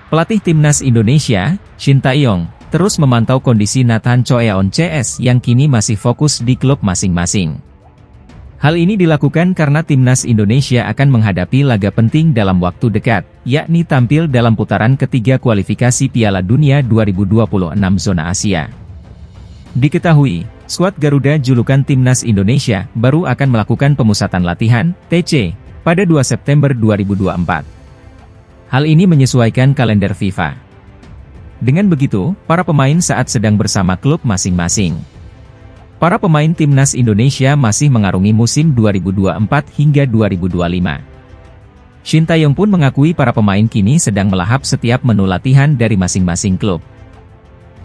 Pelatih Timnas Indonesia, Shin Tae-yong, terus memantau kondisi Nathan Choeon CS yang kini masih fokus di klub masing-masing. Hal ini dilakukan karena Timnas Indonesia akan menghadapi laga penting dalam waktu dekat, yakni tampil dalam putaran ketiga kualifikasi Piala Dunia 2026 Zona Asia. Diketahui, skuad Garuda julukan Timnas Indonesia baru akan melakukan pemusatan latihan, TC, pada 2 September 2024. Hal ini menyesuaikan kalender FIFA. Dengan begitu, para pemain saat sedang bersama klub masing-masing. Para pemain Timnas Indonesia masih mengarungi musim 2024 hingga 2025. Shin Tae-yong pun mengakui para pemain kini sedang melahap setiap menu latihan dari masing-masing klub.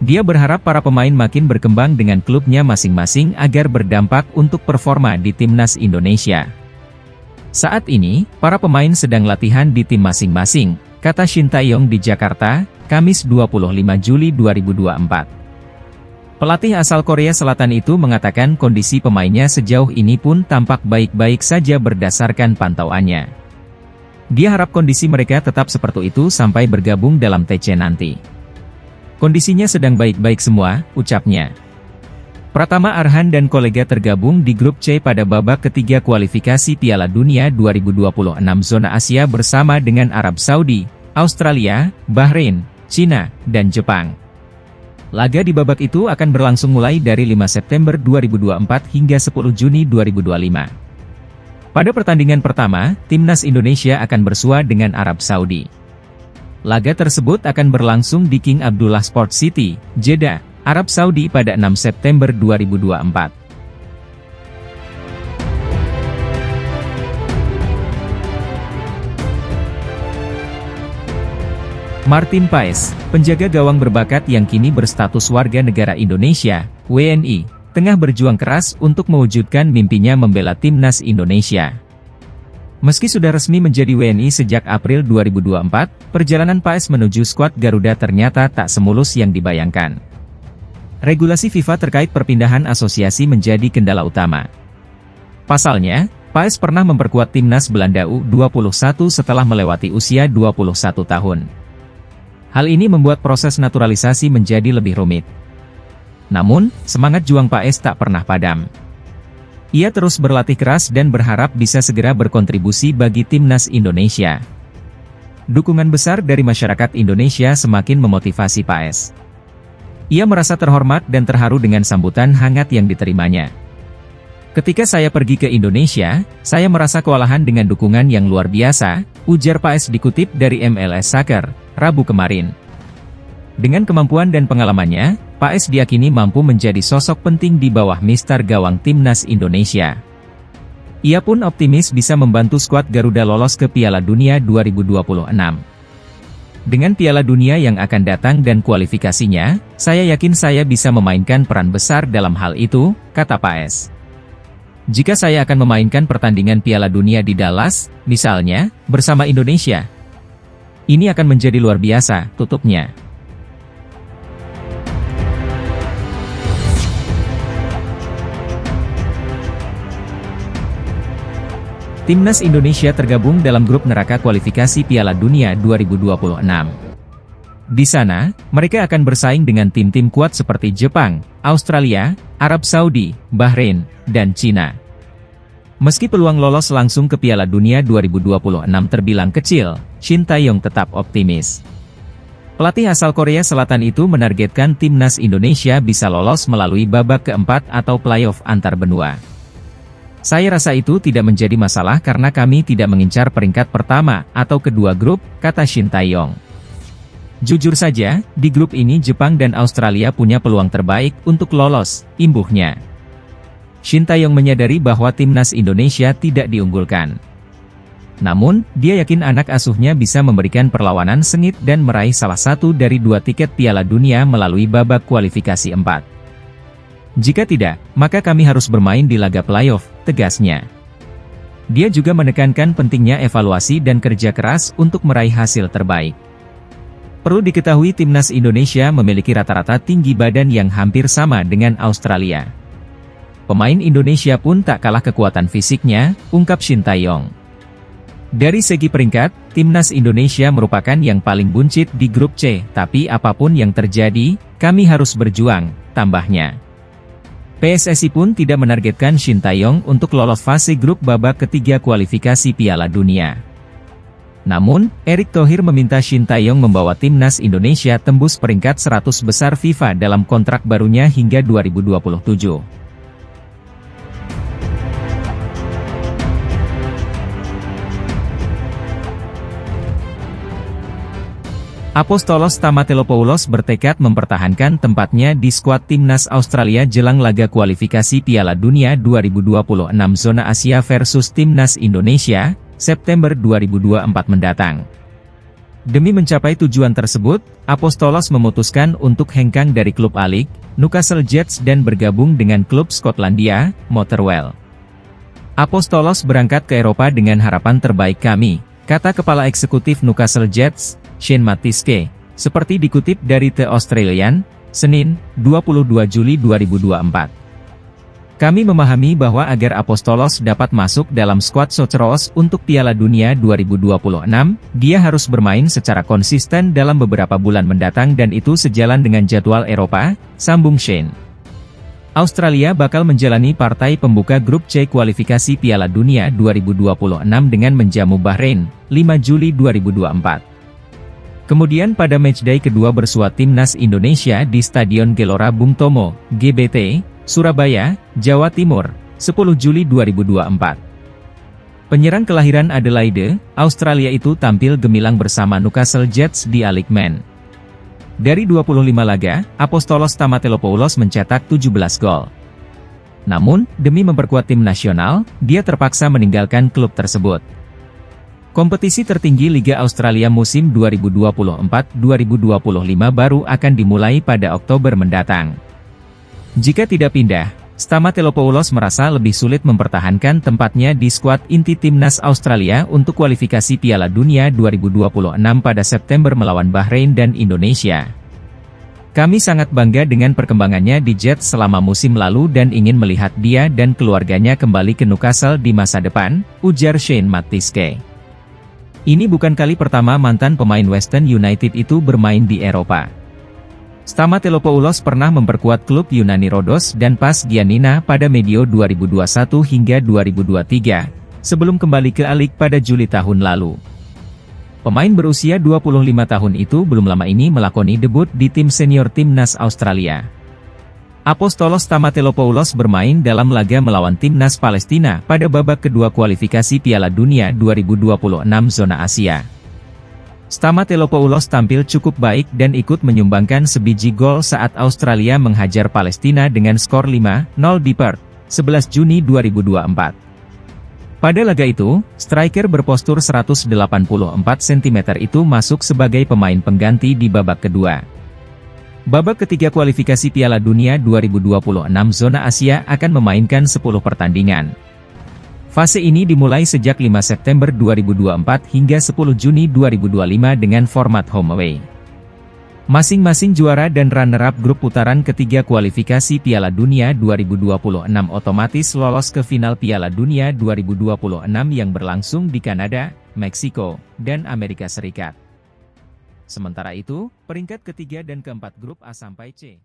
Dia berharap para pemain makin berkembang dengan klubnya masing-masing agar berdampak untuk performa di Timnas Indonesia. Saat ini, para pemain sedang latihan di tim masing-masing, kata Shin Tae-yong di Jakarta, Kamis 25 Juli 2024. Pelatih asal Korea Selatan itu mengatakan kondisi pemainnya sejauh ini pun tampak baik-baik saja berdasarkan pantauannya. Dia harap kondisi mereka tetap seperti itu sampai bergabung dalam TC nanti. Kondisinya sedang baik-baik semua, ucapnya. Pratama Arhan dan kolega tergabung di grup C pada babak ketiga kualifikasi Piala Dunia 2026 Zona Asia bersama dengan Arab Saudi, Australia, Bahrain, Cina, dan Jepang. Laga di babak itu akan berlangsung mulai dari 5 September 2024 hingga 10 Juni 2025. Pada pertandingan pertama, Timnas Indonesia akan bersua dengan Arab Saudi. Laga tersebut akan berlangsung di King Abdullah Sports City, Jeddah, Arab Saudi pada 6 September 2024. Martin Paes, penjaga gawang berbakat yang kini berstatus warga negara Indonesia, WNI, tengah berjuang keras untuk mewujudkan mimpinya membela Timnas Indonesia. Meski sudah resmi menjadi WNI sejak April 2024, perjalanan Paes menuju skuad Garuda ternyata tak semulus yang dibayangkan. Regulasi FIFA terkait perpindahan asosiasi menjadi kendala utama. Pasalnya, Paes pernah memperkuat Timnas Belanda U21 setelah melewati usia 21 tahun. Hal ini membuat proses naturalisasi menjadi lebih rumit. Namun, semangat juang Paes tak pernah padam. Ia terus berlatih keras dan berharap bisa segera berkontribusi bagi Timnas Indonesia. Dukungan besar dari masyarakat Indonesia semakin memotivasi Paes. Ia merasa terhormat dan terharu dengan sambutan hangat yang diterimanya. Ketika saya pergi ke Indonesia, saya merasa kewalahan dengan dukungan yang luar biasa, ujar Paes dikutip dari MLS Soccer, Rabu kemarin. Dengan kemampuan dan pengalamannya, Paes diyakini mampu menjadi sosok penting di bawah Mister Gawang Timnas Indonesia. Ia pun optimis bisa membantu skuad Garuda lolos ke Piala Dunia 2026. Dengan Piala Dunia yang akan datang dan kualifikasinya, saya yakin saya bisa memainkan peran besar dalam hal itu, kata Paes. Jika saya akan memainkan pertandingan Piala Dunia di Dallas, misalnya, bersama Indonesia, ini akan menjadi luar biasa, tutupnya. Timnas Indonesia tergabung dalam grup neraka kualifikasi Piala Dunia 2026. Di sana, mereka akan bersaing dengan tim-tim kuat seperti Jepang, Australia, Arab Saudi, Bahrain, dan Cina. Meski peluang lolos langsung ke Piala Dunia 2026 terbilang kecil, Shin Tae-yong tetap optimis. Pelatih asal Korea Selatan itu menargetkan Timnas Indonesia bisa lolos melalui babak keempat atau playoff antar benua. Saya rasa itu tidak menjadi masalah karena kami tidak mengincar peringkat pertama atau kedua grup, kata Shin Tae-yong. Jujur saja, di grup ini Jepang dan Australia punya peluang terbaik untuk lolos, imbuhnya. Shin Tae-yong menyadari bahwa Timnas Indonesia tidak diunggulkan. Namun, dia yakin anak asuhnya bisa memberikan perlawanan sengit dan meraih salah satu dari 2 tiket Piala Dunia melalui babak kualifikasi 4. Jika tidak, maka kami harus bermain di laga playoff, tegasnya. Dia juga menekankan pentingnya evaluasi dan kerja keras untuk meraih hasil terbaik. Perlu diketahui timnas Indonesia memiliki rata-rata tinggi badan yang hampir sama dengan Australia. Pemain Indonesia pun tak kalah kekuatan fisiknya, ungkap Shin Tae-yong. Dari segi peringkat, timnas Indonesia merupakan yang paling buncit di grup C, tapi apapun yang terjadi, kami harus berjuang, tambahnya. PSSI pun tidak menargetkan Shin Tae-yong untuk lolos fase grup babak ketiga kualifikasi Piala Dunia. Namun, Erick Thohir meminta Shin Tae-yong membawa timnas Indonesia tembus peringkat 100 besar FIFA dalam kontrak barunya hingga 2027. Apostolos Stamatelopoulos bertekad mempertahankan tempatnya di skuad timnas Australia jelang laga kualifikasi Piala Dunia 2026 zona Asia versus timnas Indonesia, September 2024 mendatang. Demi mencapai tujuan tersebut, Apostolos memutuskan untuk hengkang dari klub A-League, Newcastle Jets dan bergabung dengan klub Skotlandia, Motherwell. Apostolos berangkat ke Eropa dengan harapan terbaik kami, kata Kepala Eksekutif Newcastle Jets, Shane Mattiske, seperti dikutip dari The Australian, Senin, 22 Juli 2024. Kami memahami bahwa agar Apostolos dapat masuk dalam skuad Soceros untuk Piala Dunia 2026, dia harus bermain secara konsisten dalam beberapa bulan mendatang dan itu sejalan dengan jadwal Eropa, sambung Shane. Australia bakal menjalani partai pembuka grup C kualifikasi Piala Dunia 2026 dengan menjamu Bahrain, 5 Juli 2024. Kemudian pada matchday kedua bersua timnas Indonesia di Stadion Gelora Bung Tomo, GBT, Surabaya, Jawa Timur, 10 Juli 2024. Penyerang kelahiran Adelaide, Australia itu tampil gemilang bersama Newcastle Jets di A-League Men. Dari 25 laga, Apostolos Stamatelopoulos mencetak 17 gol. Namun, demi memperkuat tim nasional, dia terpaksa meninggalkan klub tersebut. Kompetisi tertinggi Liga Australia musim 2024-2025 baru akan dimulai pada Oktober mendatang. Jika tidak pindah, Stamatelopoulos merasa lebih sulit mempertahankan tempatnya di skuad inti timnas Australia untuk kualifikasi Piala Dunia 2026 pada September melawan Bahrain dan Indonesia. Kami sangat bangga dengan perkembangannya di Jets selama musim lalu dan ingin melihat dia dan keluarganya kembali ke Newcastle di masa depan, ujar Shane Mattiske. Ini bukan kali pertama mantan pemain Western United itu bermain di Eropa. Stamatelopoulos pernah memperkuat klub Yunani Rhodos dan PAS Giannina pada medio 2021 hingga 2023, sebelum kembali ke A-League pada Juli tahun lalu. Pemain berusia 25 tahun itu belum lama ini melakoni debut di tim senior timnas Australia. Apostolos Stamatelopoulos bermain dalam laga melawan timnas Palestina pada babak kedua kualifikasi Piala Dunia 2026 zona Asia. Stamatelopoulos tampil cukup baik dan ikut menyumbangkan sebiji gol saat Australia menghajar Palestina dengan skor 5-0 di Perth, 11 Juni 2024. Pada laga itu, striker berpostur 184 cm itu masuk sebagai pemain pengganti di babak kedua. Babak ketiga kualifikasi Piala Dunia 2026 zona Asia akan memainkan 10 pertandingan. Fase ini dimulai sejak 5 September 2024 hingga 10 Juni 2025 dengan format home away. Masing-masing juara dan runner-up grup putaran ketiga kualifikasi Piala Dunia 2026 otomatis lolos ke final Piala Dunia 2026 yang berlangsung di Kanada, Meksiko, dan Amerika Serikat. Sementara itu, peringkat ketiga dan keempat grup A sampai C